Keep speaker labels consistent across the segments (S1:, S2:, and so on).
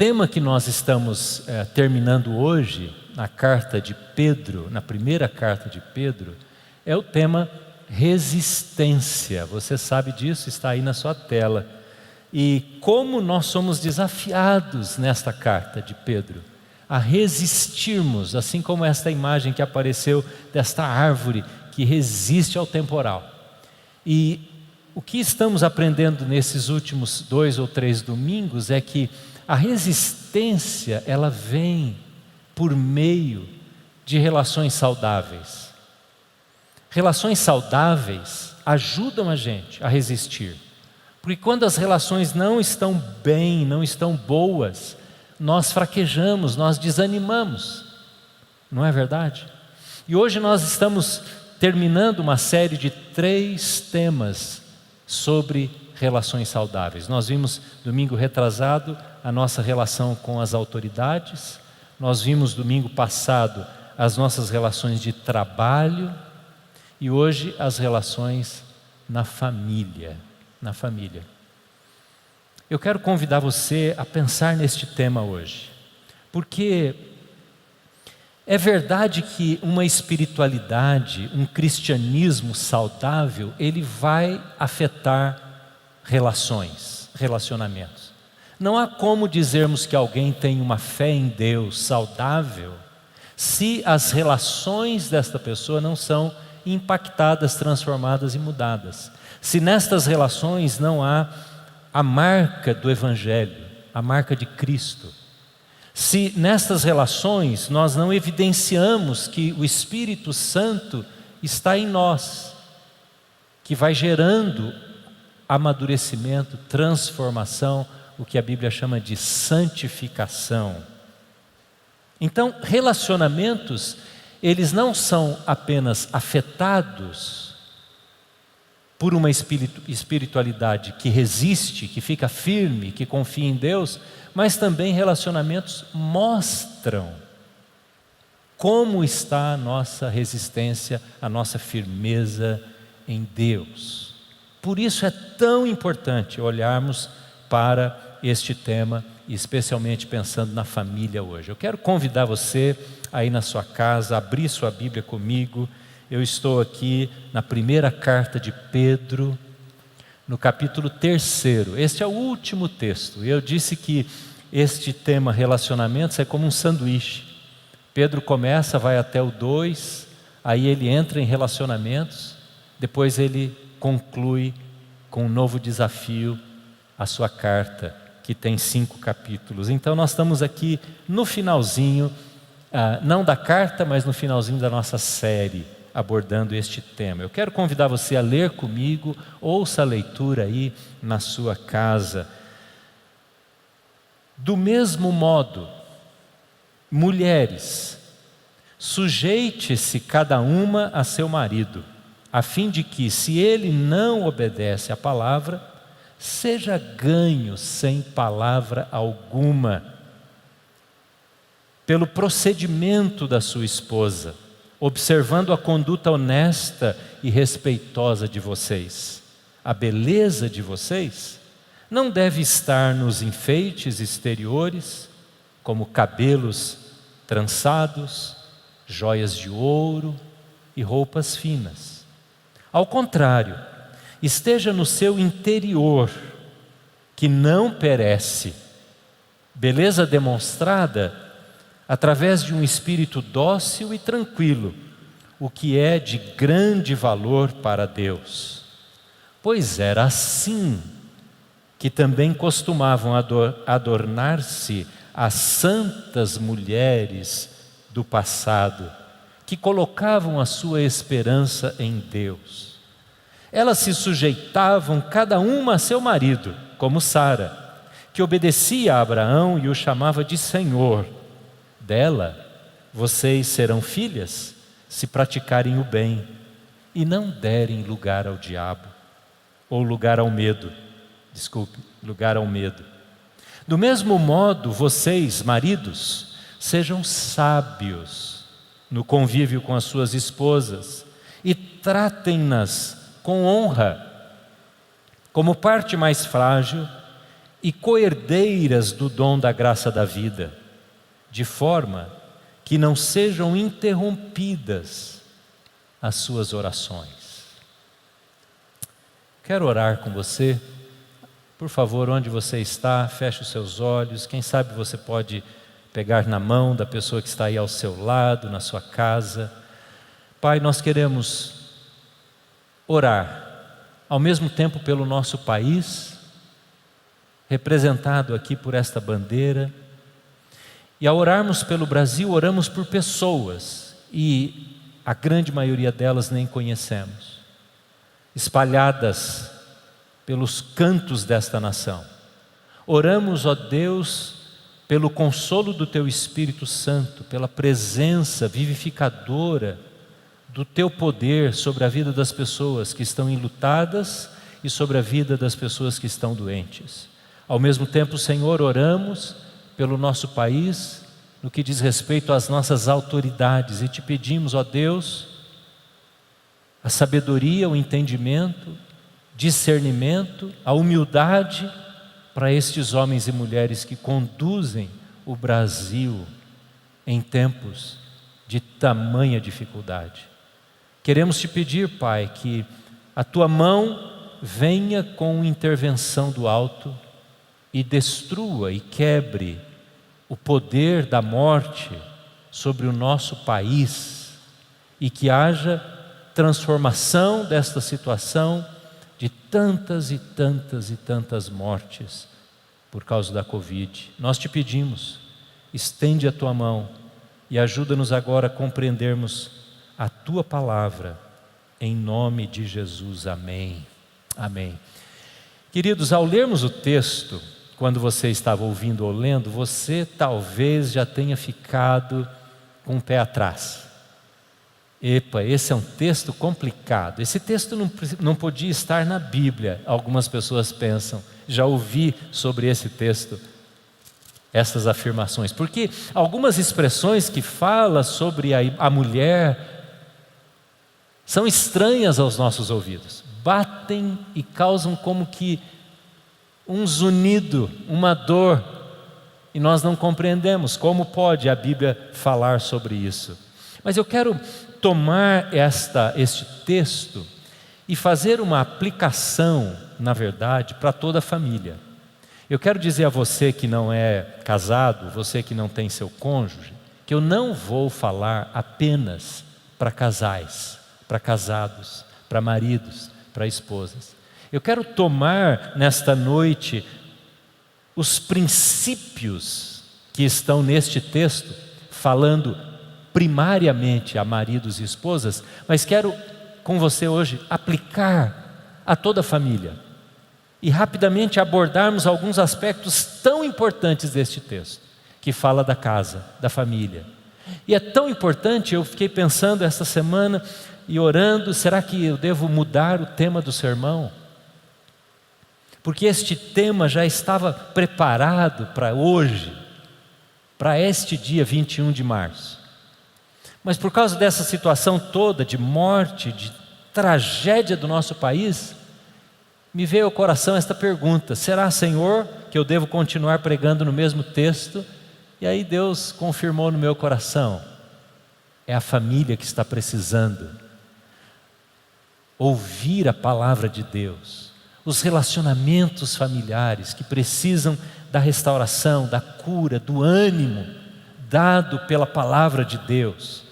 S1: tema que nós estamos terminando hoje, na carta de Pedro, na primeira carta de Pedro, é o tema resistência. Você sabe disso, está aí na sua tela. E como nós somos desafiados nesta carta de Pedro a resistirmos, assim como esta imagem que apareceu desta árvore que resiste ao temporal. E o que estamos aprendendo nesses últimos 2 ou 3 domingos é que a resistência, ela vem por meio de relações saudáveis. Relações saudáveis ajudam a gente a resistir. Porque quando as relações não estão bem, não estão boas, nós fraquejamos, nós desanimamos. Não é verdade? E hoje nós estamos terminando uma série de 3 temas sobre relações saudáveis. Nós vimos domingo retrasado a nossa relação com as autoridades. Nós vimos domingo passado as nossas relações de trabalho. E hoje as relações na família. Na família. Eu quero convidar você a pensar neste tema hoje, porque é verdade que uma espiritualidade, um cristianismo saudável, ele vai afetar relacionamentos. Não há como dizermos que alguém tem uma fé em Deus saudável se as relações desta pessoa não são impactadas, transformadas e mudadas. Se nestas relações não há a marca do Evangelho, a marca de Cristo. Se nestas relações nós não evidenciamos que o Espírito Santo está em nós, que vai gerando amadurecimento, transformação, o que a Bíblia chama de santificação. Então, relacionamentos, eles não são apenas afetados por uma espiritualidade que resiste, que fica firme, que confia em Deus, mas também relacionamentos mostram como está a nossa resistência, a nossa firmeza em Deus. Por isso é tão importante olharmos para este tema, especialmente pensando na família hoje. Eu quero convidar você aí na sua casa, a abrir sua Bíblia comigo. Eu estou aqui na primeira carta de Pedro, no capítulo 3. Este é o último texto. Eu disse que este tema relacionamentos é como um sanduíche. Pedro começa, vai até o 2, aí ele entra em relacionamentos, depois ele conclui com um novo desafio a sua carta, que tem 5 capítulos. Então nós estamos aqui no finalzinho, não da carta, mas no finalzinho da nossa série, abordando este tema. Eu quero convidar você a ler comigo, ouça a leitura aí na sua casa. Do mesmo modo, mulheres, sujeite-se cada uma a seu marido, a fim de que, se ele não obedece à palavra, seja ganho sem palavra alguma, pelo procedimento da sua esposa, observando a conduta honesta e respeitosa de vocês. A beleza de vocês não deve estar nos enfeites exteriores, como cabelos trançados, joias de ouro e roupas finas. Ao contrário, esteja no seu interior, que não perece, beleza demonstrada através de um espírito dócil e tranquilo, o que é de grande valor para Deus. Pois era assim que também costumavam adornar-se as santas mulheres do passado, que colocavam a sua esperança em Deus. Elas se sujeitavam cada uma a seu marido, como Sara, que obedecia a Abraão e o chamava de Senhor. Dela, vocês serão filhas, se praticarem o bem e não derem lugar ao diabo, ou lugar ao medo. Lugar ao medo. Do mesmo modo, vocês, maridos, sejam sábios no convívio com as suas esposas e tratem-nas com honra, como parte mais frágil, e coerdeiras do dom da graça da vida, de forma que não sejam interrompidas as suas orações. Quero orar com você. Por favor, onde você está, feche os seus olhos. Quem sabe você pode pegar na mão da pessoa que está aí ao seu lado, na sua casa. Pai, nós queremos orar, ao mesmo tempo pelo nosso país, representado aqui por esta bandeira, e ao orarmos pelo Brasil, oramos por pessoas, e a grande maioria delas nem conhecemos, espalhadas pelos cantos desta nação. Oramos, ó Deus, pelo consolo do Teu Espírito Santo, pela presença vivificadora do Teu poder sobre a vida das pessoas que estão enlutadas e sobre a vida das pessoas que estão doentes. Ao mesmo tempo, Senhor, oramos pelo nosso país, no que diz respeito às nossas autoridades, e Te pedimos, ó Deus, a sabedoria, o entendimento, discernimento, a humildade para estes homens e mulheres que conduzem o Brasil em tempos de tamanha dificuldade. Queremos Te pedir, Pai, que a Tua mão venha com intervenção do alto e destrua e quebre o poder da morte sobre o nosso país, e que haja transformação desta situação de tantas e tantas e tantas mortes por causa da Covid. Nós Te pedimos, estende a Tua mão e ajuda-nos agora a compreendermos a Tua palavra, em nome de Jesus, amém. Amém. Queridos, ao lermos o texto, quando você estava ouvindo ou lendo, você talvez já tenha ficado com o pé atrás. Epa, esse é um texto complicado, esse texto não podia estar na Bíblia, algumas pessoas pensam. Já ouvi sobre esse texto essas afirmações, porque algumas expressões que fala sobre a mulher são estranhas aos nossos ouvidos, batem e causam como que um zunido, uma dor, e nós não compreendemos como pode a Bíblia falar sobre isso. Mas eu quero tomar este texto e fazer uma aplicação, na verdade, para toda a família. Eu quero dizer a você que não é casado, você que não tem seu cônjuge, que eu não vou falar apenas para casais, para casados, para maridos, para esposas. Eu quero tomar nesta noite os princípios que estão neste texto, falando primariamente a maridos e esposas, mas quero com você hoje aplicar a toda a família e rapidamente abordarmos alguns aspectos tão importantes deste texto, que fala da casa, da família. E é tão importante, eu fiquei pensando esta semana e orando, será que eu devo mudar o tema do sermão? Porque este tema já estava preparado para hoje, para este dia 21 de março. Mas por causa dessa situação toda de morte, de tragédia do nosso país, me veio ao coração esta pergunta: será, Senhor, que eu devo continuar pregando no mesmo texto? E aí Deus confirmou no meu coração: é a família que está precisando ouvir a palavra de Deus, os relacionamentos familiares que precisam da restauração, da cura, do ânimo dado pela palavra de Deus.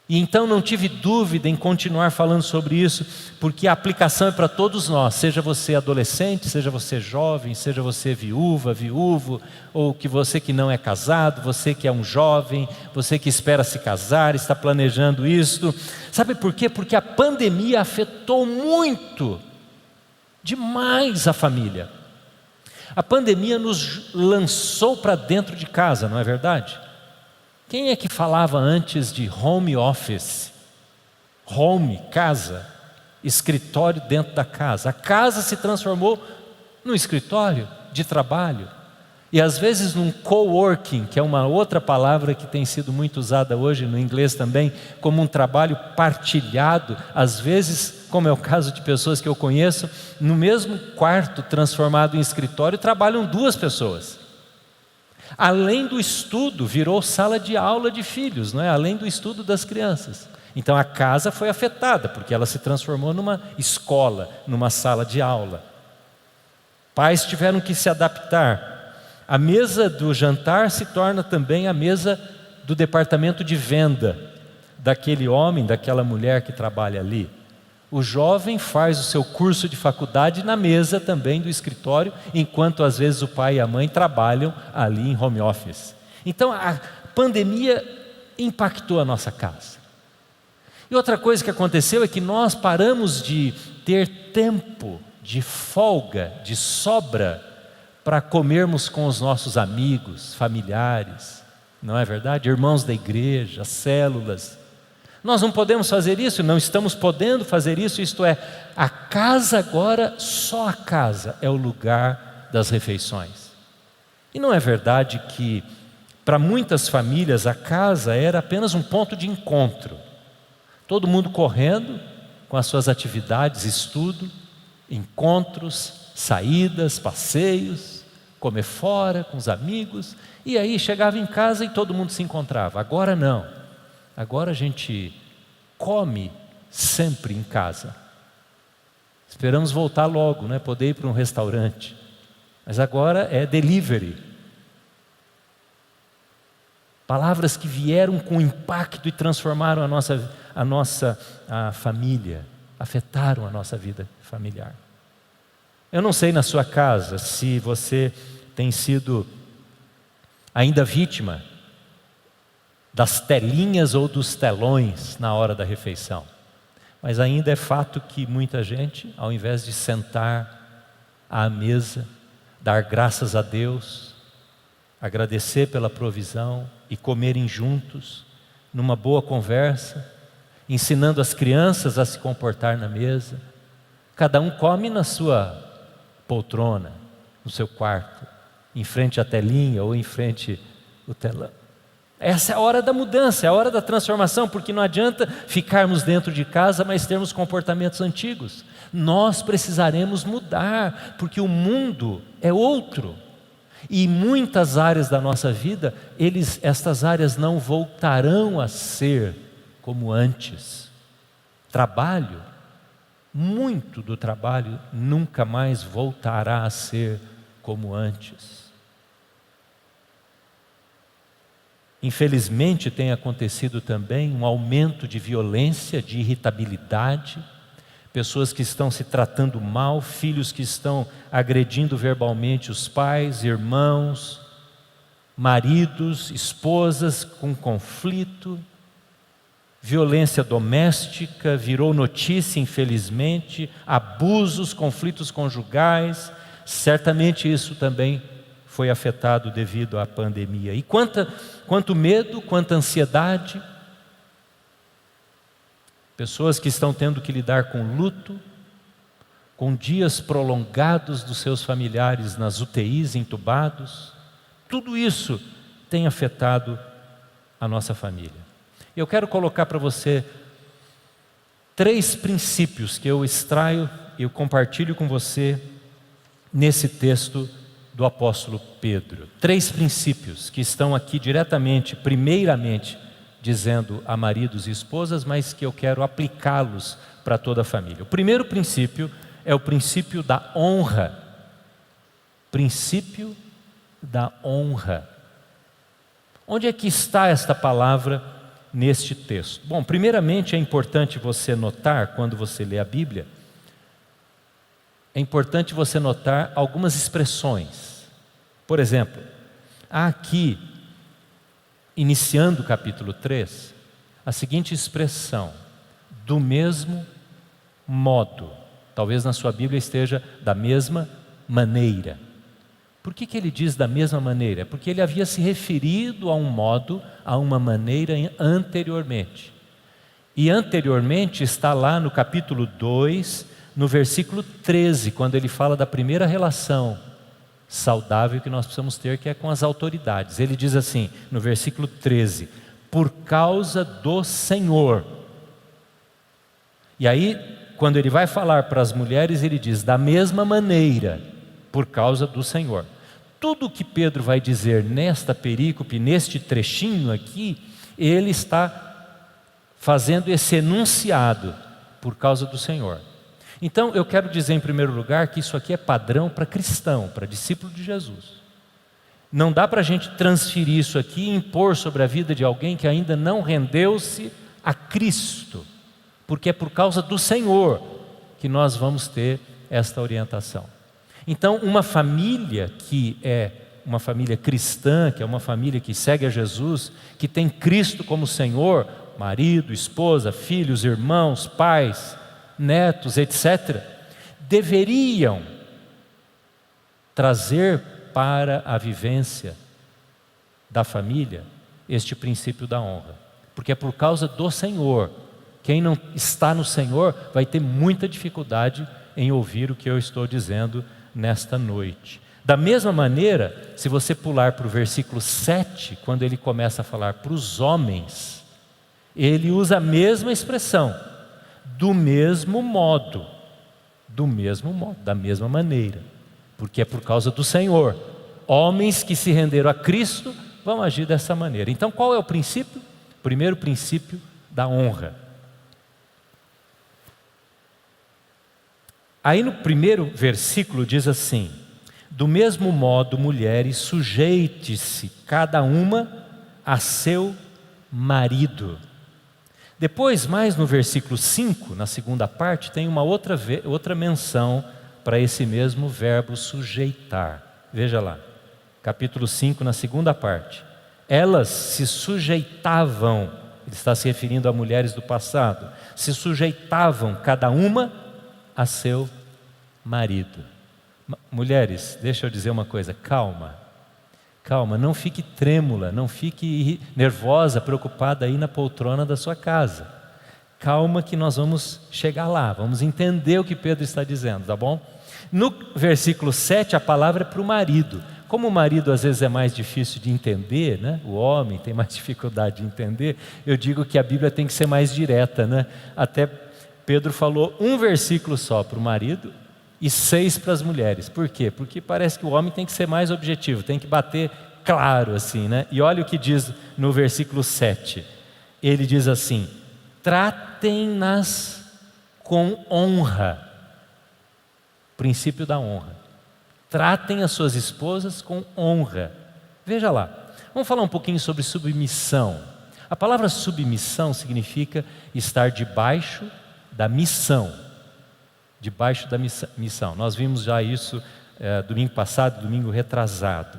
S1: E então não tive dúvida em continuar falando sobre isso, porque a aplicação é para todos nós, seja você adolescente, seja você jovem, seja você viúva, viúvo, ou que você que não é casado, você que é um jovem, você que espera se casar, está planejando isso. Sabe por quê? Porque a pandemia afetou muito, demais a família. A pandemia nos lançou para dentro de casa, não é verdade? Quem é que falava antes de home office? Home, casa, escritório dentro da casa. A casa se transformou num escritório de trabalho. E às vezes num coworking, que é uma outra palavra que tem sido muito usada hoje no inglês também, como um trabalho partilhado, às vezes, como é o caso de pessoas que eu conheço, no mesmo quarto transformado em escritório, trabalham 2 pessoas. Além do estudo, virou sala de aula de filhos, não é? Além do estudo das crianças. Então a casa foi afetada, porque ela se transformou numa escola, numa sala de aula. Pais tiveram que se adaptar. A mesa do jantar se torna também a mesa do departamento de venda, daquele homem, daquela mulher que trabalha ali. O jovem faz o seu curso de faculdade na mesa também do escritório, enquanto às vezes o pai e a mãe trabalham ali em home office. Então a pandemia impactou a nossa casa. E outra coisa que aconteceu é que nós paramos de ter tempo de folga, de sobra, para comermos com os nossos amigos, familiares, não é verdade? Irmãos da igreja, células. Nós não podemos fazer isso, não estamos podendo fazer isso, isto é, a casa agora, só a casa é o lugar das refeições. E não é verdade que, para muitas famílias, a casa era apenas um ponto de encontro. Todo mundo correndo com as suas atividades, estudo, encontros, saídas, passeios, comer fora com os amigos, e aí chegava em casa e todo mundo se encontrava. Agora não, agora a gente come sempre em casa. Esperamos voltar logo, né? Poder ir para um restaurante, mas agora é delivery. Palavras que vieram com impacto e transformaram a nossa família, afetaram a nossa vida familiar. Eu não sei na sua casa se você tem sido ainda vítima das telinhas ou dos telões na hora da refeição, mas ainda é fato que muita gente, ao invés de sentar à mesa, dar graças a Deus, agradecer pela provisão e comerem juntos, numa boa conversa, ensinando as crianças a se comportar na mesa, cada um come na sua poltrona, no seu quarto, em frente à telinha ou em frente ao telão. Essa é a hora da mudança, é a hora da transformação, porque não adianta ficarmos dentro de casa, mas termos comportamentos antigos. Nós precisaremos mudar, porque o mundo é outro. E em muitas áreas da nossa vida, estas áreas não voltarão a ser como antes. Trabalho, muito do trabalho nunca mais voltará a ser como antes. Infelizmente tem acontecido também um aumento de violência, de irritabilidade, pessoas que estão se tratando mal, filhos que estão agredindo verbalmente os pais, irmãos, maridos, esposas com conflito, violência doméstica, virou notícia infelizmente, abusos, conflitos conjugais, certamente isso também foi afetado devido à pandemia. E quanto medo, quanta ansiedade, pessoas que estão tendo que lidar com luto, com dias prolongados dos seus familiares nas UTIs, entubados, tudo isso tem afetado a nossa família. Eu quero colocar para você 3 princípios que eu extraio e eu compartilho com você nesse texto do apóstolo Pedro. 3 princípios que estão aqui diretamente, primeiramente, dizendo a maridos e esposas, mas que eu quero aplicá-los para toda a família. O primeiro princípio é o princípio da honra. Princípio da honra. Onde é que está esta palavra neste texto? Bom, primeiramente é importante você notar, quando você lê a Bíblia, é importante você notar algumas expressões. Por exemplo, há aqui, iniciando o capítulo 3, a seguinte expressão: do mesmo modo. Talvez na sua Bíblia esteja da mesma maneira. Por que ele diz da mesma maneira? Porque ele havia se referido a um modo, a uma maneira anteriormente. E anteriormente está lá no capítulo 2, no versículo 13, quando ele fala da primeira relação saudável que nós precisamos ter, que é com as autoridades. Ele diz assim, no versículo 13, por causa do Senhor. E aí, quando ele vai falar para as mulheres, ele diz, da mesma maneira, por causa do Senhor. Tudo que Pedro vai dizer nesta perícope, neste trechinho aqui, ele está fazendo esse enunciado, por causa do Senhor. Então, eu quero dizer em primeiro lugar que isso aqui é padrão para cristão, para discípulo de Jesus. Não dá para a gente transferir isso aqui e impor sobre a vida de alguém que ainda não rendeu-se a Cristo, porque é por causa do Senhor que nós vamos ter esta orientação. Então, uma família que é uma família cristã, que é uma família que segue a Jesus, que tem Cristo como Senhor, marido, esposa, filhos, irmãos, pais, netos, etc., deveriam trazer para a vivência da família este princípio da honra, porque é por causa do Senhor. Quem não está no Senhor vai ter muita dificuldade em ouvir o que eu estou dizendo nesta noite. Da mesma maneira, se você pular para o versículo 7, quando ele começa a falar para os homens, ele usa a mesma expressão, do mesmo modo, da mesma maneira, porque é por causa do Senhor. Homens que se renderam a Cristo vão agir dessa maneira. Então, qual é o princípio? O primeiro princípio da honra. Aí no primeiro versículo diz assim, do mesmo modo, mulheres, sujeite-se cada uma a seu marido. Depois, mais no versículo 5, na segunda parte, tem uma outra menção para esse mesmo verbo sujeitar. Veja lá, capítulo 5, na segunda parte. Elas se sujeitavam, ele está se referindo a mulheres do passado, se sujeitavam cada uma a seu marido. Mulheres, deixa eu dizer uma coisa, calma, não fique trêmula, não fique nervosa, preocupada aí na poltrona da sua casa. Calma que nós vamos chegar lá, vamos entender o que Pedro está dizendo, tá bom? No versículo 7 a palavra é para o marido. Como o marido às vezes é mais difícil de entender, né? O homem tem mais dificuldade de entender, eu digo que a Bíblia tem que ser mais direta, né? Até Pedro falou um versículo só para o marido e 6 para as mulheres. Por quê? Porque parece que o homem tem que ser mais objetivo, tem que bater claro assim, né? E olha o que diz no versículo 7. Ele diz assim, tratem-nas com honra. Princípio da honra. Tratem as suas esposas com honra. Veja lá, vamos falar um pouquinho sobre submissão. A palavra submissão significa estar debaixo da missão. Debaixo da missão. Nós vimos já isso domingo passado, domingo retrasado.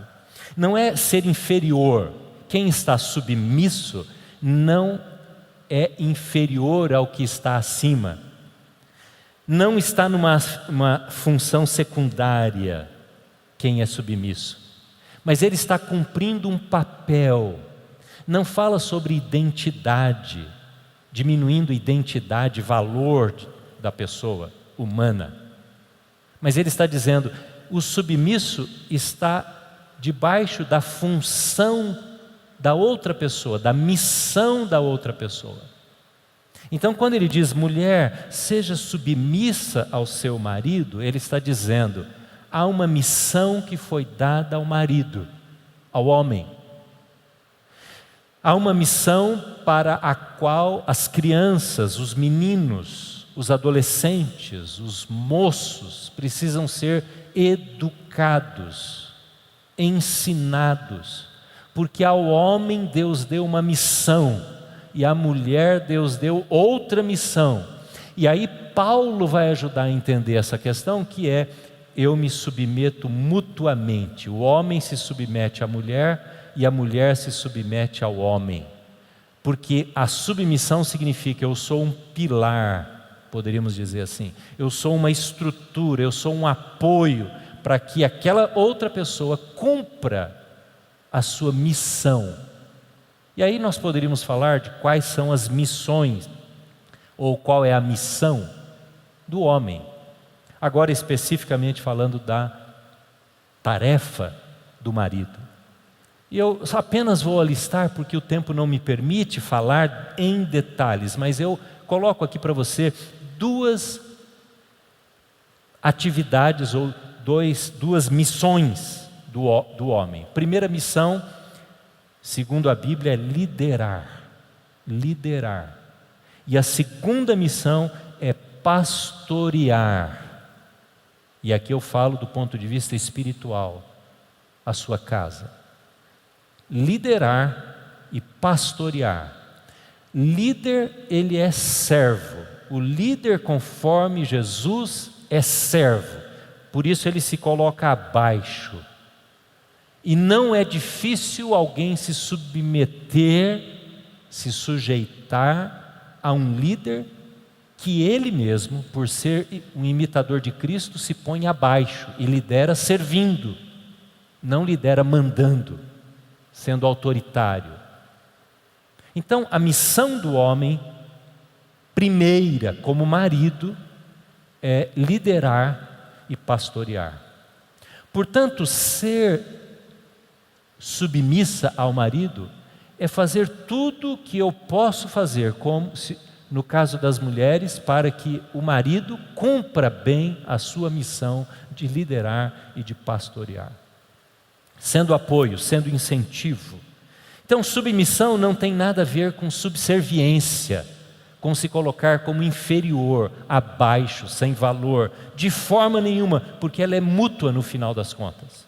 S1: Não é ser inferior. Quem está submisso não é inferior ao que está acima. Não está numa função secundária quem é submisso. Mas ele está cumprindo um papel. Não fala sobre identidade, diminuindo identidade, valor da pessoa humana. Mas ele está dizendo, o submisso está debaixo da função da outra pessoa, da missão da outra pessoa. Então, quando ele diz, mulher, seja submissa ao seu marido, ele está dizendo, há uma missão que foi dada ao marido, ao homem. Há uma missão para a qual as crianças, os meninos, os adolescentes, os moços precisam ser educados, ensinados, porque ao homem Deus deu uma missão e à mulher Deus deu outra missão. E aí Paulo vai ajudar a entender essa questão, que é, eu me submeto mutuamente, o homem se submete à mulher e a mulher se submete ao homem, porque a submissão significa, eu sou um pilar, poderíamos dizer assim, eu sou uma estrutura, eu sou um apoio para que aquela outra pessoa cumpra a sua missão. E aí nós poderíamos falar de quais são as missões, ou qual é a missão do homem. Agora especificamente falando da tarefa do marido. E eu apenas vou alistar porque o tempo não me permite falar em detalhes, mas eu coloco aqui para você duas atividades ou duas missões do homem. Primeira missão, segundo a Bíblia, é liderar. Liderar. E a segunda missão é pastorear. E aqui eu falo do ponto de vista espiritual, a sua casa. Liderar e pastorear. Líder, ele é servo. O líder, conforme Jesus, é servo. Por isso ele se coloca abaixo. E não é difícil alguém se submeter, se sujeitar a um líder que ele mesmo, por ser um imitador de Cristo, se põe abaixo e lidera servindo, não lidera mandando, sendo autoritário. Então, a missão do homem, primeira, como marido, é liderar e pastorear. Portanto, ser submissa ao marido é fazer tudo o que eu posso fazer, como no caso das mulheres, para que o marido cumpra bem a sua missão de liderar e de pastorear. Sendo apoio, sendo incentivo. Então, submissão não tem nada a ver com subserviência, com se colocar como inferior, abaixo, sem valor, de forma nenhuma, porque ela é mútua no final das contas.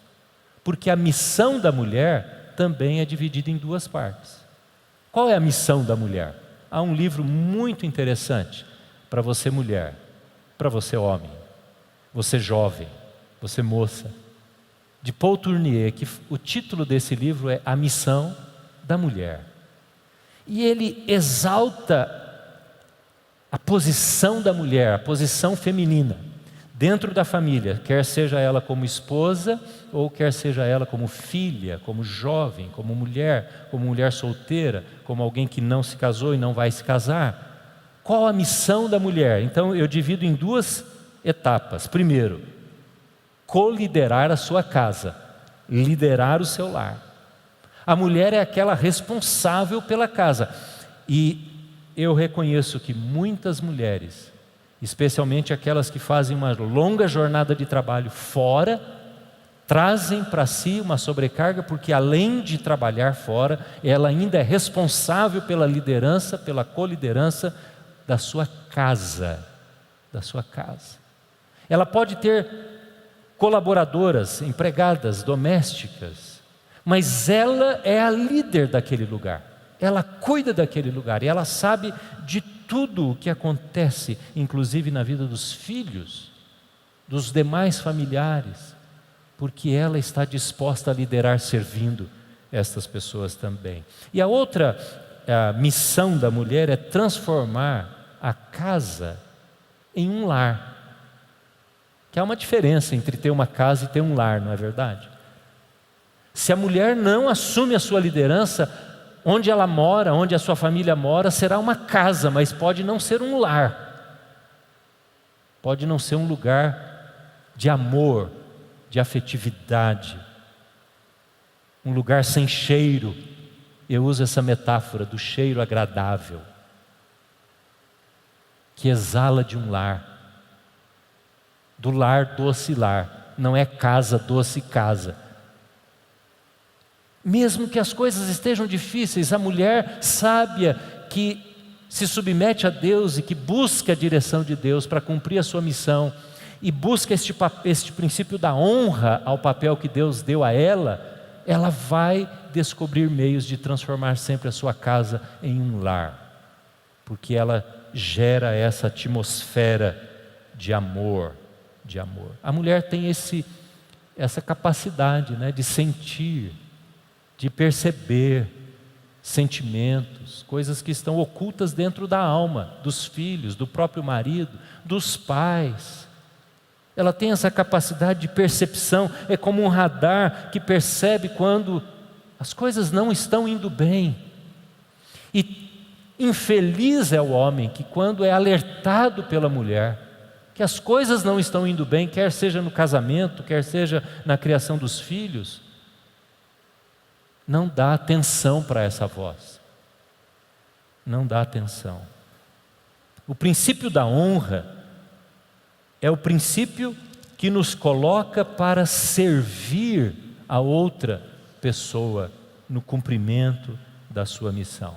S1: Porque a missão da mulher também é dividida em duas partes. Qual é a missão da mulher? Há um livro muito interessante para você mulher, para você homem, você jovem, você moça, de Paul Tournier, que o título desse livro é A Missão da Mulher. E ele exalta a posição da mulher, a posição feminina, dentro da família, quer seja ela como esposa, ou quer seja ela como filha, como jovem, como mulher solteira, como alguém que não se casou e não vai se casar. Qual a missão da mulher? Então eu divido em duas etapas. Primeiro, coliderar a sua casa, liderar o seu lar. A mulher é aquela responsável pela casa. E eu reconheço que muitas mulheres, especialmente aquelas que fazem uma longa jornada de trabalho fora, trazem para si uma sobrecarga, porque além de trabalhar fora, ela ainda é responsável pela liderança, pela coliderança da sua casa. Da sua casa. Ela pode ter colaboradoras, empregadas, domésticas, mas ela é a líder daquele lugar. Ela cuida daquele lugar e ela sabe de tudo o que acontece, inclusive na vida dos filhos, dos demais familiares, porque ela está disposta a liderar servindo estas pessoas também. E a outra missão da mulher é transformar a casa em um lar. Que há uma diferença entre ter uma casa e ter um lar, não é verdade? Se a mulher não assume a sua liderança, onde ela mora, onde a sua família mora, será uma casa, mas pode não ser um lar. Pode não ser um lugar de amor, de afetividade. Um lugar sem cheiro. Eu uso essa metáfora do cheiro agradável, que exala de um lar. Do lar, doce lar. Não é casa, doce casa. Mesmo que as coisas estejam difíceis, a mulher sábia que se submete a Deus e que busca a direção de Deus para cumprir a sua missão e busca este princípio da honra ao papel que Deus deu a ela, ela vai descobrir meios de transformar sempre a sua casa em um lar, porque ela gera essa atmosfera de amor, de amor. A mulher tem essa capacidade, né, de sentir, de perceber sentimentos, coisas que estão ocultas dentro da alma, dos filhos, do próprio marido, dos pais. Ela tem essa capacidade de percepção, é como um radar que percebe quando as coisas não estão indo bem. E infeliz é o homem que, quando é alertado pela mulher, que as coisas não estão indo bem, quer seja no casamento, quer seja na criação dos filhos, não dá atenção para essa voz. Não dá atenção. O princípio da honra é o princípio que nos coloca para servir a outra pessoa no cumprimento da sua missão.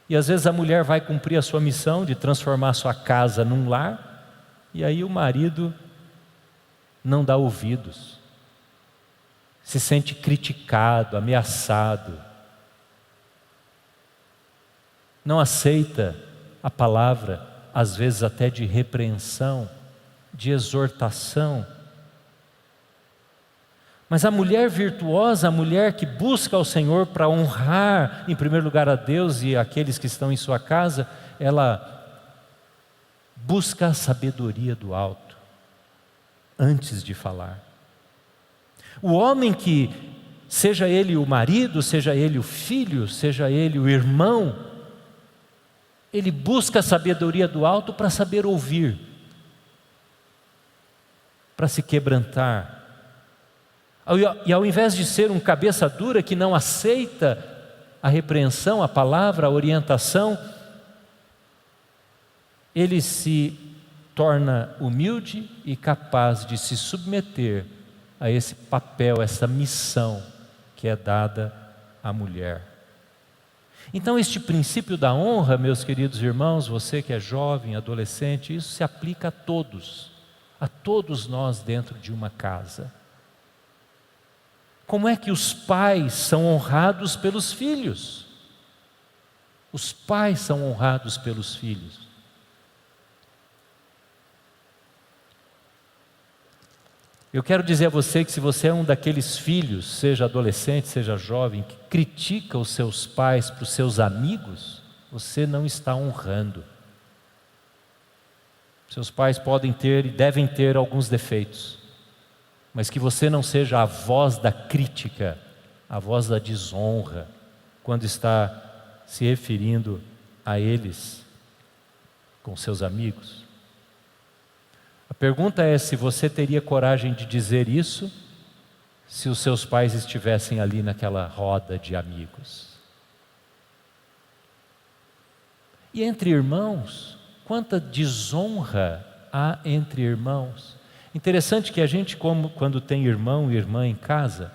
S1: E às vezes a mulher vai cumprir a sua missão de transformar a sua casa num lar, e aí o marido não dá ouvidos, se sente criticado, ameaçado, não aceita a palavra, às vezes até de repreensão, de exortação. Mas a mulher virtuosa, a mulher que busca ao Senhor para honrar em primeiro lugar a Deus e aqueles que estão em sua casa, ela busca a sabedoria do alto antes de falar. O homem que, seja ele o marido, seja ele o filho, seja ele o irmão, ele busca a sabedoria do alto para saber ouvir, para se quebrantar. E ao invés de ser um cabeça dura que não aceita a repreensão, a palavra, a orientação, ele se torna humilde e capaz de se submeter a esse papel, essa missão que é dada à mulher. Então este princípio da honra, meus queridos irmãos, você que é jovem, adolescente, isso se aplica a todos nós dentro de uma casa. Como é que os pais são honrados pelos filhos? Os pais são honrados pelos filhos. Eu quero dizer a você que se você é um daqueles filhos, seja adolescente, seja jovem, que critica os seus pais para os seus amigos, você não está honrando. Seus pais podem ter e devem ter alguns defeitos, mas que você não seja a voz da crítica, a voz da desonra, quando está se referindo a eles com seus amigos. A pergunta é se você teria coragem de dizer isso se os seus pais estivessem ali naquela roda de amigos. E entre irmãos, quanta desonra há entre irmãos. Interessante que a gente, quando tem irmão e irmã em casa,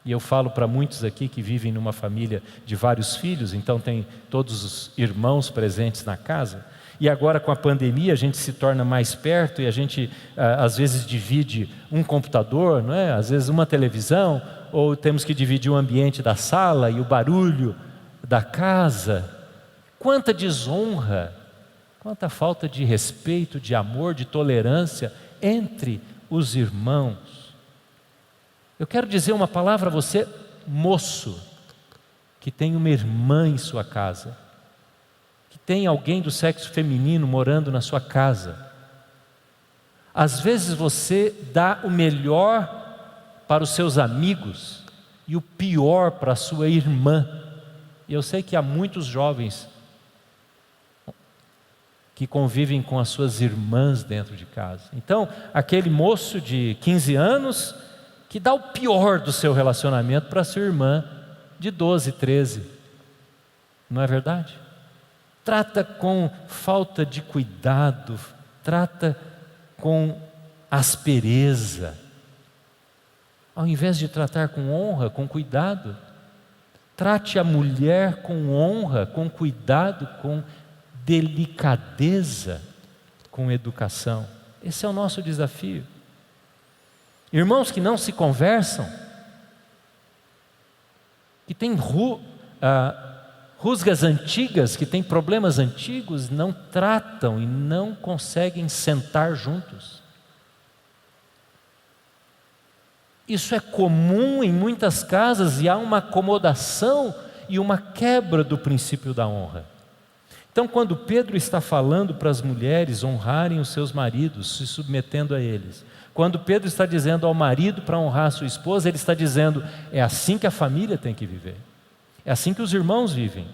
S1: e eu falo para muitos aqui que vivem numa família de vários filhos, então tem todos os irmãos presentes na casa, e agora com a pandemia a gente se torna mais perto e a gente às vezes divide um computador, não é? Às vezes uma televisão, ou temos que dividir o ambiente da sala e o barulho da casa. Quanta desonra, quanta falta de respeito, de amor, de tolerância entre os irmãos. Eu quero dizer uma palavra a você, moço, que tem uma irmã em sua casa, que tem alguém do sexo feminino morando na sua casa. Às vezes você dá o melhor para os seus amigos e o pior para a sua irmã. E eu sei que há muitos jovens que convivem com as suas irmãs dentro de casa. Então, aquele moço de 15 anos que dá o pior do seu relacionamento para a sua irmã de 12, 13. Não é verdade? Trata com falta de cuidado, trata com aspereza. Ao invés de tratar com honra, com cuidado, trate a mulher com honra, com cuidado, com delicadeza, com educação. Esse é o nosso desafio. Irmãos que não se conversam, que têm rusgas antigas, que têm problemas antigos, não tratam e não conseguem sentar juntos. Isso é comum em muitas casas e há uma acomodação e uma quebra do princípio da honra. Então, quando Pedro está falando para as mulheres honrarem os seus maridos, se submetendo a eles, quando Pedro está dizendo ao marido para honrar a sua esposa, ele está dizendo, é assim que a família tem que viver, é assim que os irmãos vivem,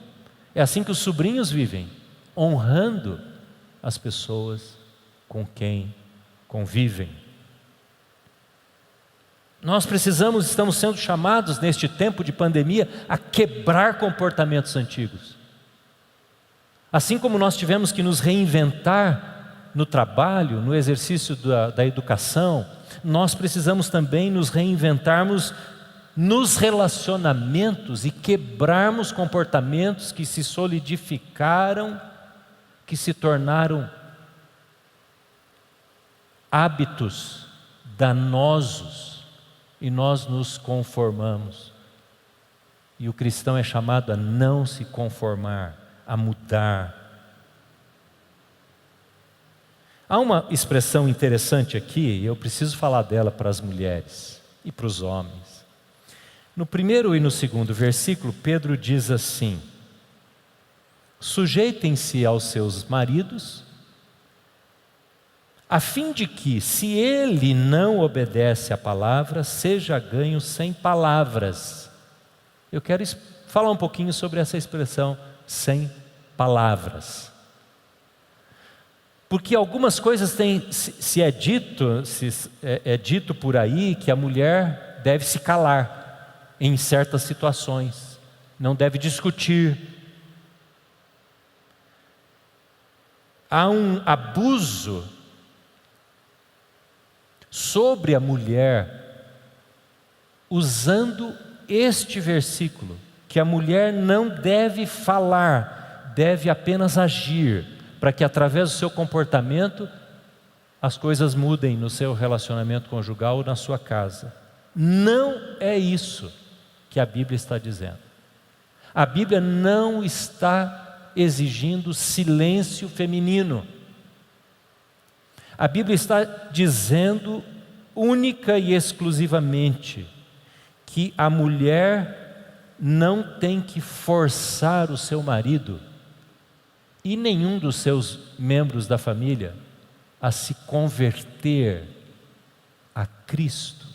S1: é assim que os sobrinhos vivem, honrando as pessoas com quem convivem. Nós estamos sendo chamados neste tempo de pandemia a quebrar comportamentos antigos. Assim como nós tivemos que nos reinventar no trabalho, no exercício da educação, nós precisamos também nos reinventarmos nos relacionamentos e quebrarmos comportamentos que se solidificaram, que se tornaram hábitos danosos e nós nos conformamos. E o cristão é chamado a não se conformar, a mudar. Há uma expressão interessante aqui, e eu preciso falar dela para as mulheres e para os homens. No primeiro e no segundo versículo, Pedro diz assim: sujeitem-se aos seus maridos, a fim de que, se ele não obedece à palavra, seja ganho sem palavras. Eu quero falar um pouquinho sobre essa expressão, sem palavras. Porque algumas coisas é dito por aí que a mulher deve se calar em certas situações, não deve discutir. Há um abuso sobre a mulher, usando este versículo, que a mulher não deve falar, deve apenas agir, para que através do seu comportamento as coisas mudem no seu relacionamento conjugal ou na sua casa. Não é isso que a Bíblia está dizendo. A Bíblia não está exigindo silêncio feminino. A Bíblia está dizendo única e exclusivamente que a mulher não tem que forçar o seu marido e nenhum dos seus membros da família a se converter a Cristo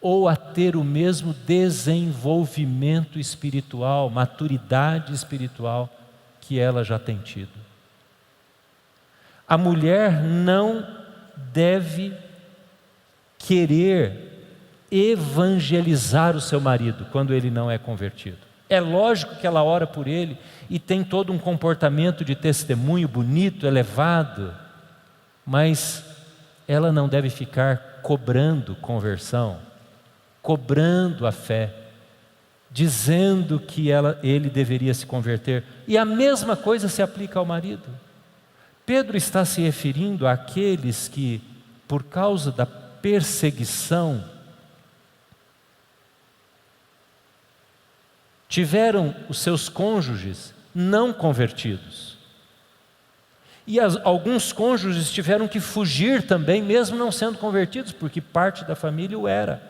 S1: ou a ter o mesmo desenvolvimento espiritual, maturidade espiritual que ela já tem tido. A mulher não deve querer evangelizar o seu marido quando ele não é convertido. É lógico que ela ora por ele e tem todo um comportamento de testemunho bonito, elevado, mas ela não deve ficar cobrando conversão, cobrando a fé, dizendo que ele deveria se converter. E a mesma coisa se aplica ao marido. Pedro está se referindo àqueles que, por causa da perseguição, tiveram os seus cônjuges não convertidos. E alguns cônjuges tiveram que fugir também, mesmo não sendo convertidos, porque parte da família o era.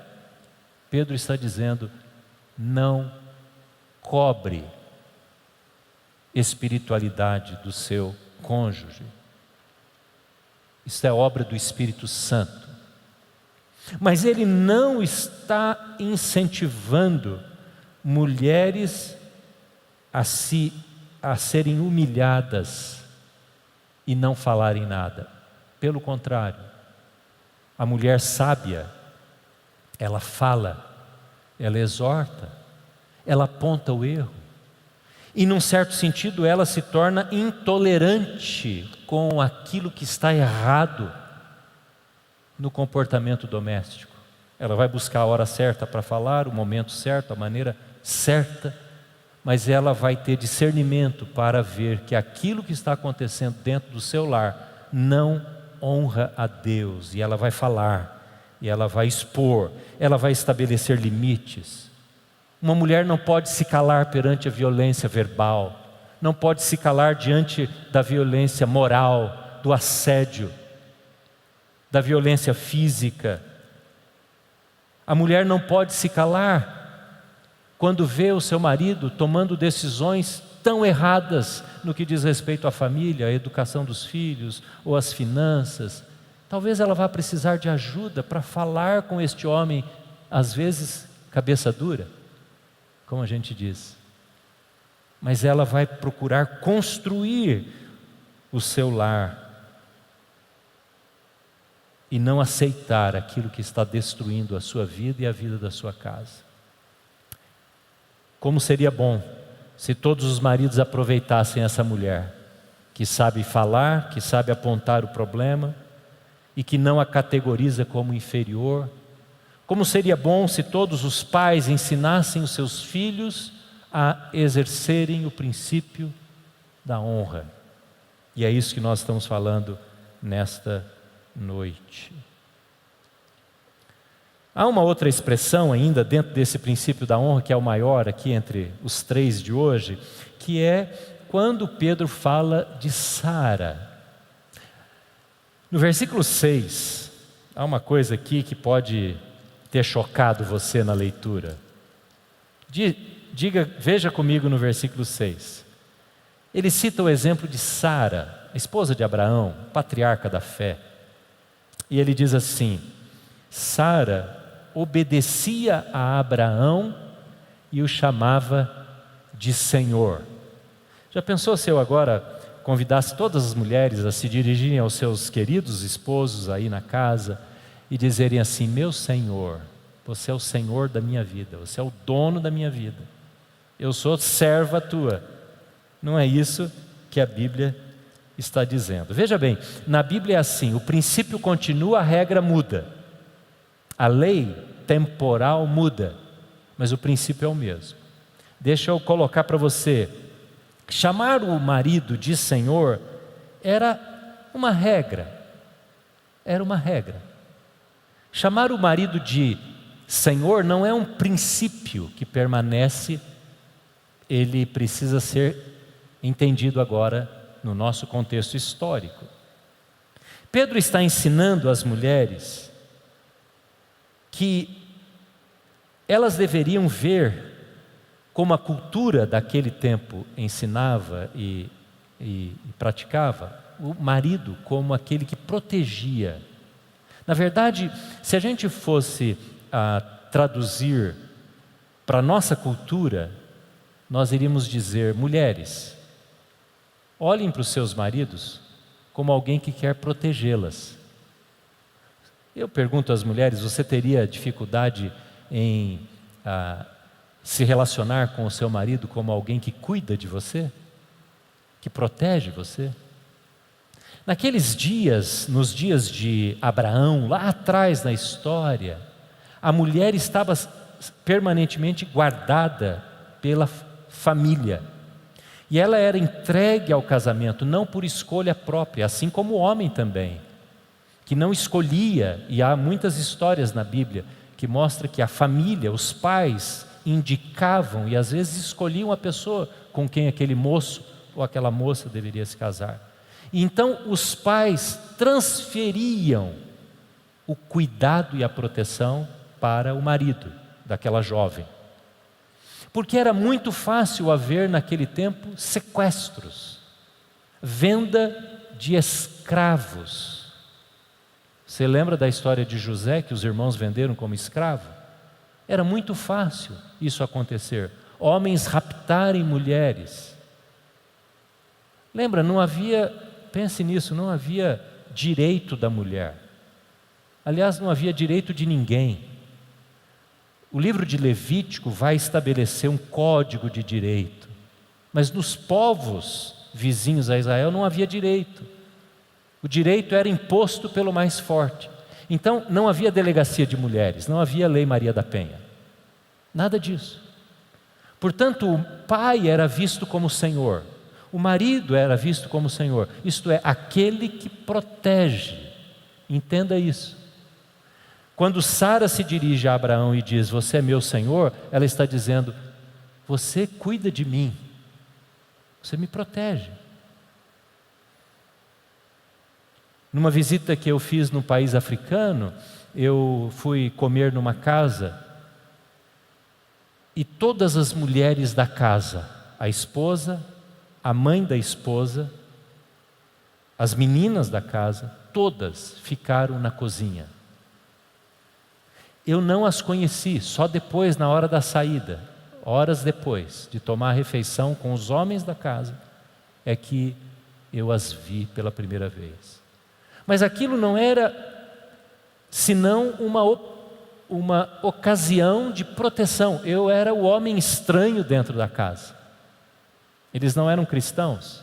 S1: Pedro está dizendo: não cobre espiritualidade do seu cônjuge. Isso é obra do Espírito Santo. Mas ele não está incentivando mulheres a serem humilhadas e não falarem nada. Pelo contrário, a mulher sábia, ela fala, ela exorta, ela aponta o erro. E num certo sentido ela se torna intolerante com aquilo que está errado no comportamento doméstico. Ela vai buscar a hora certa para falar, o momento certo, a maneira certa, mas ela vai ter discernimento para ver que aquilo que está acontecendo dentro do seu lar não honra a Deus, e ela vai falar, e ela vai expor, ela vai estabelecer limites. Uma mulher não pode se calar perante a violência verbal, não pode se calar diante da violência moral, do assédio, da violência física. A mulher não pode se calar quando vê o seu marido tomando decisões tão erradas no que diz respeito à família, à educação dos filhos ou às finanças. Talvez ela vá precisar de ajuda para falar com este homem, às vezes cabeça dura, como a gente diz. Mas ela vai procurar construir o seu lar. e não aceitar aquilo que está destruindo a sua vida e a vida da sua casa. Como seria bom se todos os maridos aproveitassem essa mulher, que sabe falar, que sabe apontar o problema e que não a categoriza como inferior. Como seria bom se todos os pais ensinassem os seus filhos a exercerem o princípio da honra. E é isso que nós estamos falando nesta noite. Há uma outra expressão ainda dentro desse princípio da honra, que é o maior aqui entre os três de hoje, que é quando Pedro fala de Sara. No versículo 6, há uma coisa aqui que pode ter chocado você na leitura. Veja comigo no versículo 6. Ele cita o exemplo de Sara, a esposa de Abraão, patriarca da fé. E ele diz assim: Sara obedecia a Abraão e o chamava de Senhor. Já pensou se eu agora convidasse todas as mulheres a se dirigirem aos seus queridos esposos aí na casa e dizerem assim: meu Senhor, você é o Senhor da minha vida, você é o dono da minha vida, eu sou serva tua. Não é isso que a Bíblia está dizendo. Veja bem, na Bíblia é assim: o princípio continua, a regra muda. A lei temporal muda, mas o princípio é o mesmo. Deixa eu colocar para você: chamar o marido de Senhor era uma regra. Era uma regra. Chamar o marido de Senhor não é um princípio que permanece, ele precisa ser entendido agora no nosso contexto histórico. Pedro está ensinando às mulheres que elas deveriam ver como a cultura daquele tempo ensinava e praticava, o marido como aquele que protegia. Na verdade, se a gente fosse traduzir para a nossa cultura, nós iríamos dizer: mulheres, olhem para os seus maridos como alguém que quer protegê-las. Eu pergunto às mulheres: você teria dificuldade em se relacionar com o seu marido como alguém que cuida de você, que protege você? Naqueles dias, nos dias de Abraão, lá atrás na história, a mulher estava permanentemente guardada pela família. E ela era entregue ao casamento, não por escolha própria, assim como o homem também, que não escolhia. E há muitas histórias na Bíblia que mostram que a família, os pais, indicavam e às vezes escolhiam a pessoa com quem aquele moço ou aquela moça deveria se casar. E então os pais transferiam o cuidado e a proteção para o marido daquela jovem. Porque era muito fácil haver naquele tempo sequestros, venda de escravos. Você lembra da história de José, que os irmãos venderam como escravo? Era muito fácil isso acontecer. Homens raptarem mulheres. Lembra, não havia, pense nisso, não havia direito da mulher. Aliás, não havia direito de ninguém. O livro de Levítico vai estabelecer um código de direito, mas nos povos vizinhos a Israel não havia direito. O direito era imposto pelo mais forte. Então não havia delegacia de mulheres, não havia lei Maria da Penha, nada disso. Portanto, o pai era visto como Senhor, o marido era visto como Senhor, isto é, aquele que protege. Entenda isso. Quando Sara se dirige a Abraão e diz: você é meu Senhor, ela está dizendo: você cuida de mim, você me protege. Numa visita que eu fiz no país africano, eu fui comer numa casa e todas as mulheres da casa, a esposa, a mãe da esposa, as meninas da casa, todas ficaram na cozinha. Eu não as conheci, só depois, na hora da saída, horas depois de tomar a refeição com os homens da casa, é que eu as vi pela primeira vez. Mas aquilo não era senão uma ocasião de proteção. Eu era o homem estranho dentro da casa. Eles não eram cristãos.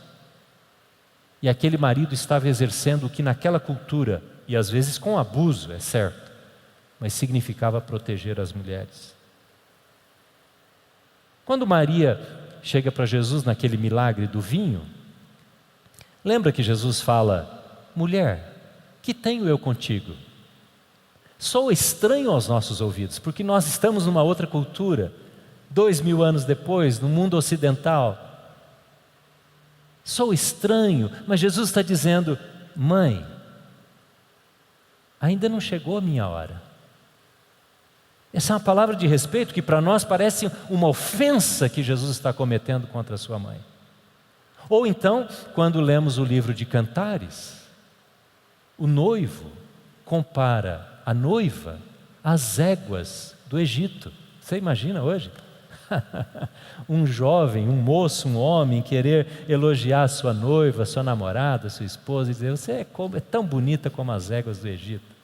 S1: E aquele marido estava exercendo o que naquela cultura, e às vezes com abuso, é certo, mas significava proteger as mulheres. Quando Maria chega para Jesus naquele milagre do vinho, lembra que Jesus fala: mulher, que tenho eu contigo? Sou estranho aos nossos ouvidos, porque nós estamos numa outra cultura, 2000 anos depois, no mundo ocidental. Sou estranho, mas Jesus está dizendo: mãe, ainda não chegou a minha hora. Essa é uma palavra de respeito que para nós parece uma ofensa que Jesus está cometendo contra a sua mãe. Ou então, quando lemos o livro de Cantares, o noivo compara a noiva às éguas do Egito. Você imagina hoje? Um jovem, um moço, um homem querer elogiar a sua noiva, a sua namorada, a sua esposa e dizer: você é tão bonita como as éguas do Egito.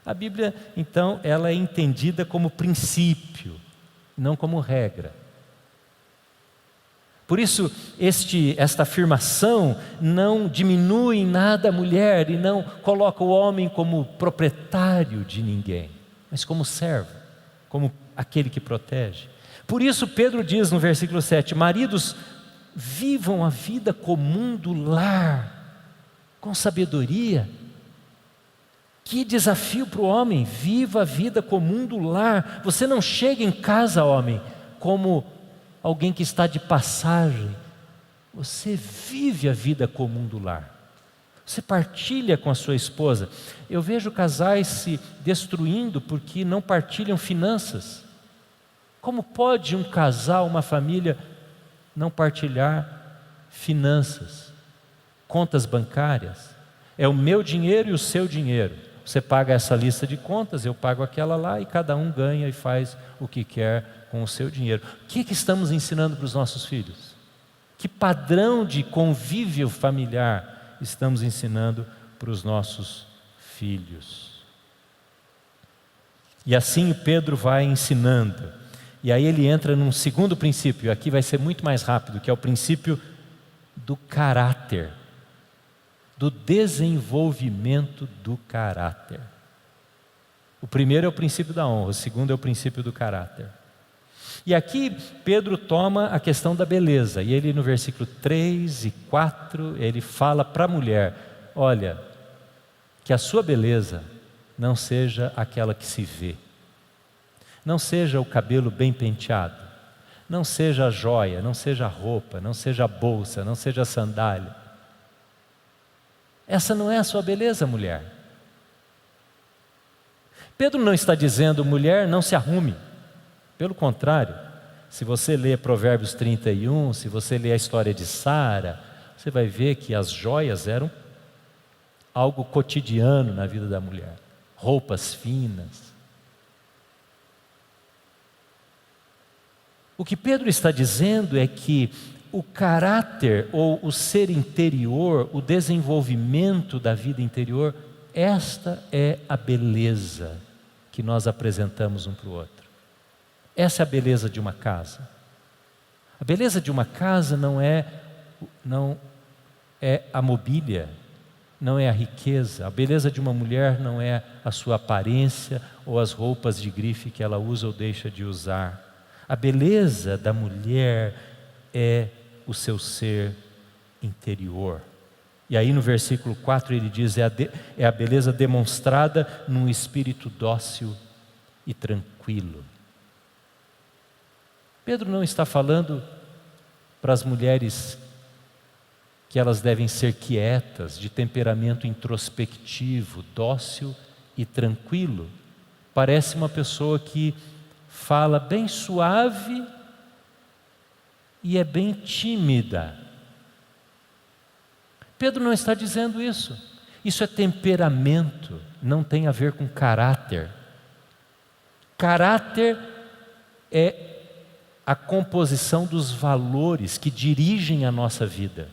S1: A Bíblia, então, ela é entendida como princípio, não como regra. Por isso, esta afirmação não diminui em nada a mulher e não coloca o homem como proprietário de ninguém, mas como servo, como aquele que protege. Por isso Pedro diz no versículo 7, maridos, vivam a vida comum do lar, com sabedoria. Que desafio para o homem, viva a vida comum do lar. Você não chega em casa, homem, como alguém que está de passagem. Você vive a vida comum do lar. Você partilha com a sua esposa. Eu vejo casais se destruindo porque não partilham finanças. Como pode um casal, uma família, não partilhar finanças, contas bancárias? É o meu dinheiro e o seu dinheiro. Você paga essa lista de contas, eu pago aquela lá, e cada um ganha e faz o que quer com o seu dinheiro. O que estamos ensinando para os nossos filhos? Que padrão de convívio familiar estamos ensinando para os nossos filhos? E assim Pedro vai ensinando. E aí ele entra num segundo princípio, aqui vai ser muito mais rápido, que é o princípio do caráter, do desenvolvimento do caráter. O primeiro é o princípio da honra, o segundo é o princípio do caráter. E aqui Pedro toma a questão da beleza, e ele no versículo 3 e 4, ele fala para a mulher: olha, que a sua beleza não seja aquela que se vê, não seja o cabelo bem penteado, não seja a joia, não seja a roupa, não seja a bolsa, não seja a sandália. Essa não é a sua beleza, mulher. Pedro não está dizendo: mulher, não se arrume. Pelo contrário, se você ler Provérbios 31, se você ler a história de Sara, você vai ver que as joias eram algo cotidiano na vida da mulher. Roupas finas. O que Pedro está dizendo é que o caráter ou o ser interior, o desenvolvimento da vida interior, esta é a beleza que nós apresentamos um para o outro. Essa é a beleza de uma casa. A beleza de uma casa não é a mobília, não é a riqueza. A beleza de uma mulher não é a sua aparência ou as roupas de grife que ela usa ou deixa de usar. A beleza da mulher é o seu ser interior. E aí no versículo 4 ele diz: é a beleza demonstrada num espírito dócil e tranquilo. Pedro não está falando para as mulheres que elas devem ser quietas, de temperamento introspectivo, dócil e tranquilo. Parece uma pessoa que fala bem suave e é bem tímida. Pedro não está dizendo isso. Isso é temperamento, não tem a ver com caráter. Caráter é a composição dos valores que dirigem a nossa vida.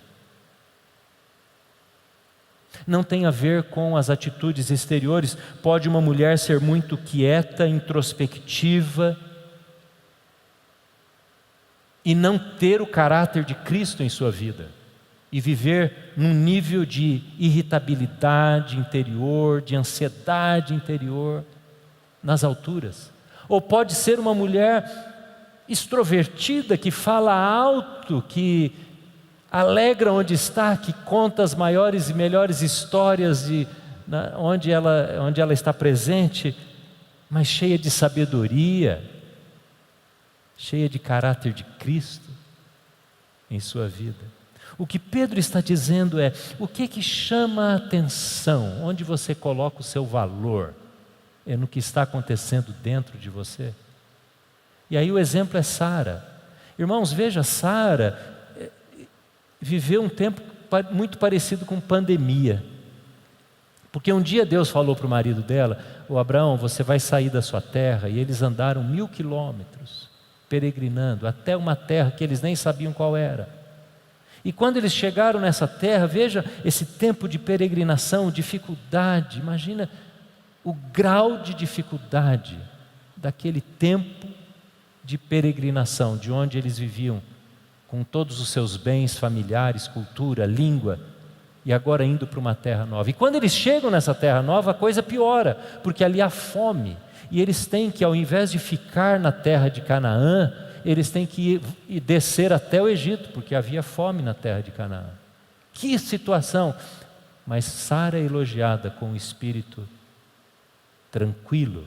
S1: Não tem a ver com as atitudes exteriores. Pode uma mulher ser muito quieta, introspectiva, e não ter o caráter de Cristo em sua vida, e viver num nível de irritabilidade interior, de ansiedade interior, nas alturas. Ou pode ser uma mulher extrovertida, que fala alto, que alegra onde está, que conta as maiores e melhores histórias onde ela está presente, mas cheia de sabedoria, cheia de caráter de Cristo em sua vida. O que Pedro está dizendo é: o que chama a atenção, onde você coloca o seu valor, é no que está acontecendo dentro de você. E aí o exemplo é Sara. Irmãos, veja, Sara viveu um tempo muito parecido com pandemia, porque um dia Deus falou para o marido dela: "Ô Abraão, você vai sair da sua terra", e eles andaram 1000 quilômetros, peregrinando, até uma terra que eles nem sabiam qual era. E quando eles chegaram nessa terra, veja esse tempo de peregrinação, dificuldade, imagina o grau de dificuldade daquele tempo de peregrinação, de onde eles viviam, com todos os seus bens familiares, cultura, língua, e agora indo para uma terra nova. E quando eles chegam nessa terra nova, a coisa piora, porque ali há fome, e eles têm que, ao invés de ficar na terra de Canaã, eles têm que ir descer até o Egito, porque havia fome na terra de Canaã. Que situação! Mas Sara é elogiada com um espírito tranquilo,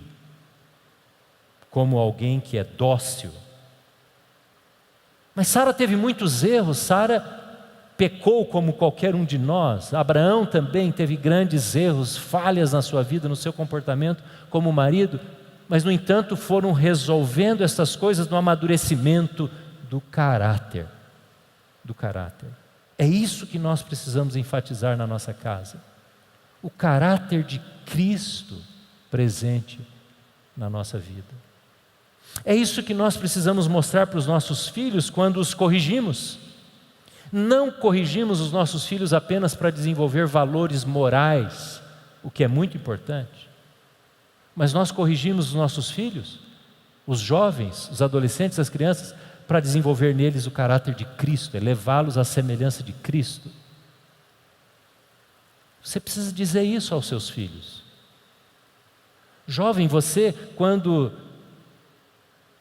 S1: como alguém que é dócil. Mas Sara teve muitos erros, Sara pecou como qualquer um de nós. Abraão também teve grandes erros, falhas na sua vida, no seu comportamento como marido, mas no entanto foram resolvendo essas coisas no amadurecimento do caráter. Do caráter. É isso que nós precisamos enfatizar na nossa casa. O caráter de Cristo presente na nossa vida. É isso que nós precisamos mostrar para os nossos filhos quando os corrigimos. Não corrigimos os nossos filhos apenas para desenvolver valores morais, o que é muito importante, mas nós corrigimos os nossos filhos, os jovens, os adolescentes, as crianças, para desenvolver neles o caráter de Cristo, levá-los à semelhança de Cristo. Você precisa dizer isso aos seus filhos. Jovem, você, quando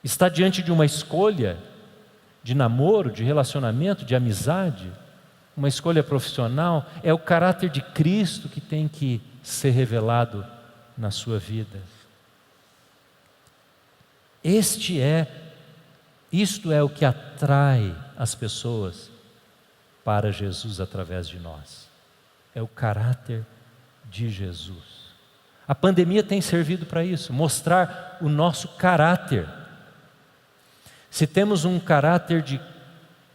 S1: está diante de uma escolha de namoro, de relacionamento, de amizade, uma escolha profissional, é o caráter de Cristo que tem que ser revelado na sua vida. Isto é o que atrai as pessoas para Jesus através de nós. É o caráter de Jesus. A pandemia tem servido para isso, mostrar o nosso caráter. Se temos um caráter de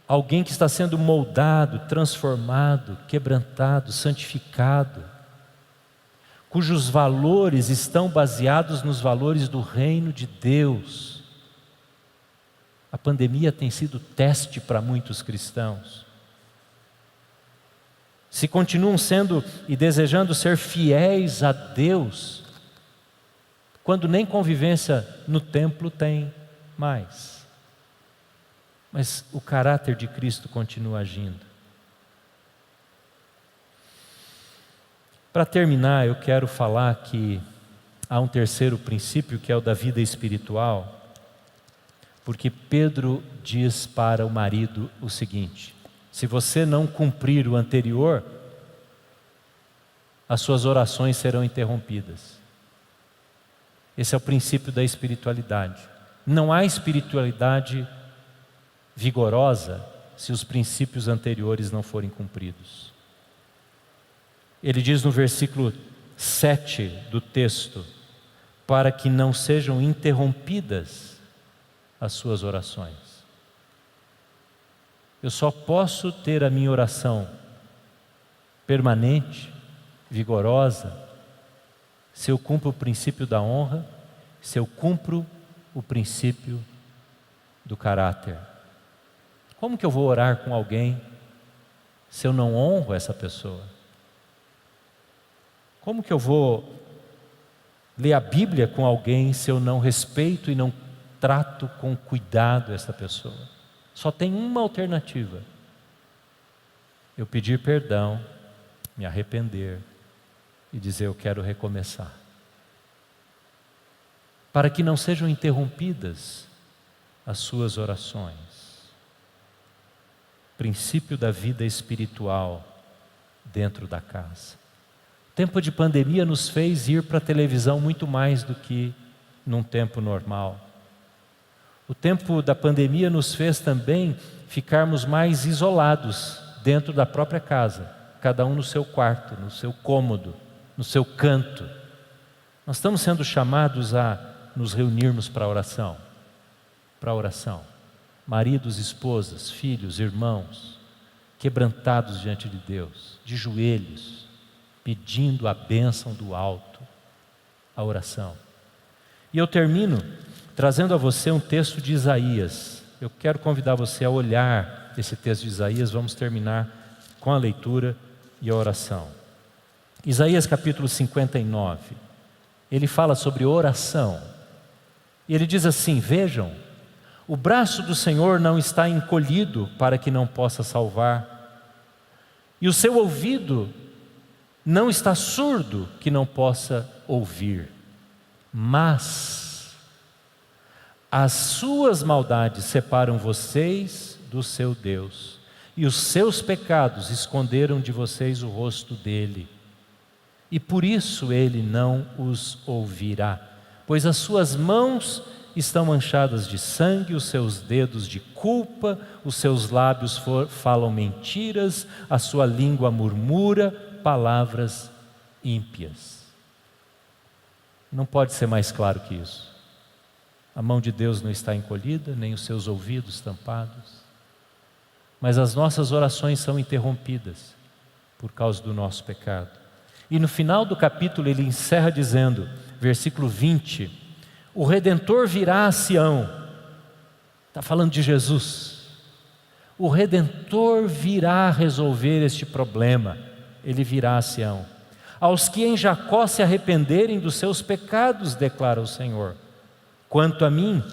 S1: alguém que está sendo moldado, transformado, quebrantado, santificado, cujos valores estão baseados nos valores do reino de Deus. A pandemia tem sido teste para muitos cristãos. Se continuam sendo e desejando ser fiéis a Deus, quando nem convivência no templo tem mais. Mas o caráter de Cristo continua agindo. Para terminar, eu quero falar que há um terceiro princípio, que é o da vida espiritual, porque Pedro diz para o marido o seguinte: se você não cumprir o anterior, as suas orações serão interrompidas. Esse é o princípio da espiritualidade. Não há espiritualidade vigorosa se os princípios anteriores não forem cumpridos. Ele diz no versículo 7 do texto: para que não sejam interrompidas as suas orações. Eu só posso ter a minha oração permanente, vigorosa, se eu cumpro o princípio da honra, se eu cumpro o princípio do caráter. Como que eu vou orar com alguém se eu não honro essa pessoa? Como que eu vou ler a Bíblia com alguém se eu não respeito e não trato com cuidado essa pessoa? Só tem uma alternativa: eu pedir perdão, me arrepender e dizer: eu quero recomeçar. Para que não sejam interrompidas as suas orações. Princípio da vida espiritual dentro da casa. O tempo de pandemia nos fez ir para a televisão muito mais do que num tempo normal. O tempo da pandemia nos fez também ficarmos mais isolados dentro da própria casa, cada um no seu quarto, no seu cômodo, no seu canto. Nós estamos sendo chamados a nos reunirmos para a oração. Para a oração. Maridos, esposas, filhos, irmãos, quebrantados diante de Deus, de joelhos, pedindo a bênção do alto, a oração. E eu termino trazendo a você um texto de Isaías. Eu quero convidar você a olhar esse texto de Isaías. Vamos terminar com a leitura e a oração. Isaías capítulo 59, ele fala sobre oração. E ele diz assim: vejam, o braço do Senhor não está encolhido para que não possa salvar, e o seu ouvido não está surdo que não possa ouvir, mas as suas maldades separam vocês do seu Deus, e os seus pecados esconderam de vocês o rosto dele, e por isso ele não os ouvirá, pois as suas mãos estão manchadas de sangue, os seus dedos de culpa, os seus lábios falam mentiras, a sua língua murmura palavras ímpias. Não pode ser mais claro que isso. A mão de Deus não está encolhida, nem os seus ouvidos tampados, mas as nossas orações são interrompidas por causa do nosso pecado. E no final do capítulo ele encerra dizendo, versículo 20, o Redentor virá a Sião. Está falando de Jesus. O Redentor virá resolver este problema. Ele virá a Sião. Aos que em Jacó se arrependerem dos seus pecados, declara o Senhor. Quanto a mim,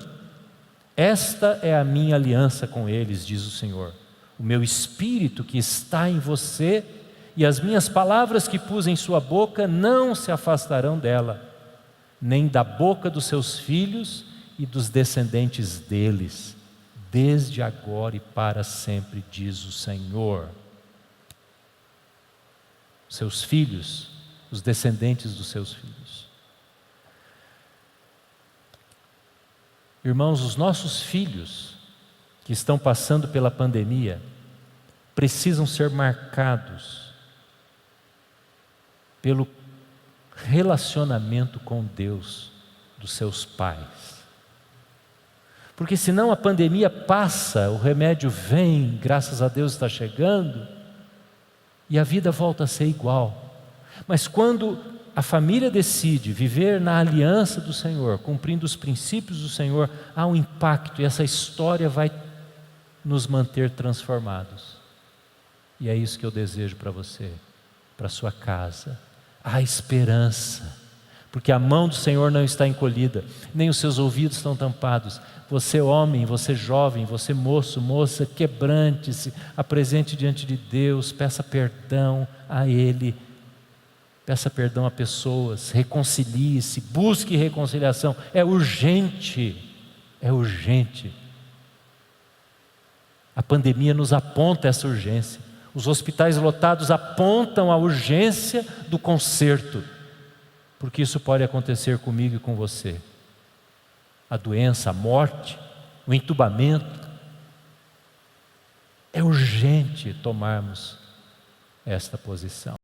S1: esta é a minha aliança com eles, diz o Senhor. O meu espírito que está em você e as minhas palavras que pus em sua boca não se afastarão dela, nem da boca dos seus filhos e dos descendentes deles, desde agora e para sempre, diz o Senhor. Seus filhos, os descendentes dos seus filhos. Irmãos, os nossos filhos que estão passando pela pandemia precisam ser marcados pelo relacionamento com Deus dos seus pais. Porque senão a pandemia passa, o remédio vem, graças a Deus está chegando, e a vida volta a ser igual. Mas quando a família decide viver na aliança do Senhor, cumprindo os princípios do Senhor, há um impacto, e essa história vai nos manter transformados. E é isso que eu desejo para você, para a sua casa. Há esperança, porque a mão do Senhor não está encolhida, nem os seus ouvidos estão tampados. Você homem, você jovem, você moço, moça, quebrante-se, apresente diante de Deus, peça perdão a Ele, peça perdão a pessoas, reconcilie-se, busque reconciliação, é urgente, é urgente. A pandemia nos aponta essa urgência. Os hospitais lotados apontam a urgência do conserto, porque isso pode acontecer comigo e com você. A doença, a morte, o entubamento. É urgente tomarmos esta posição.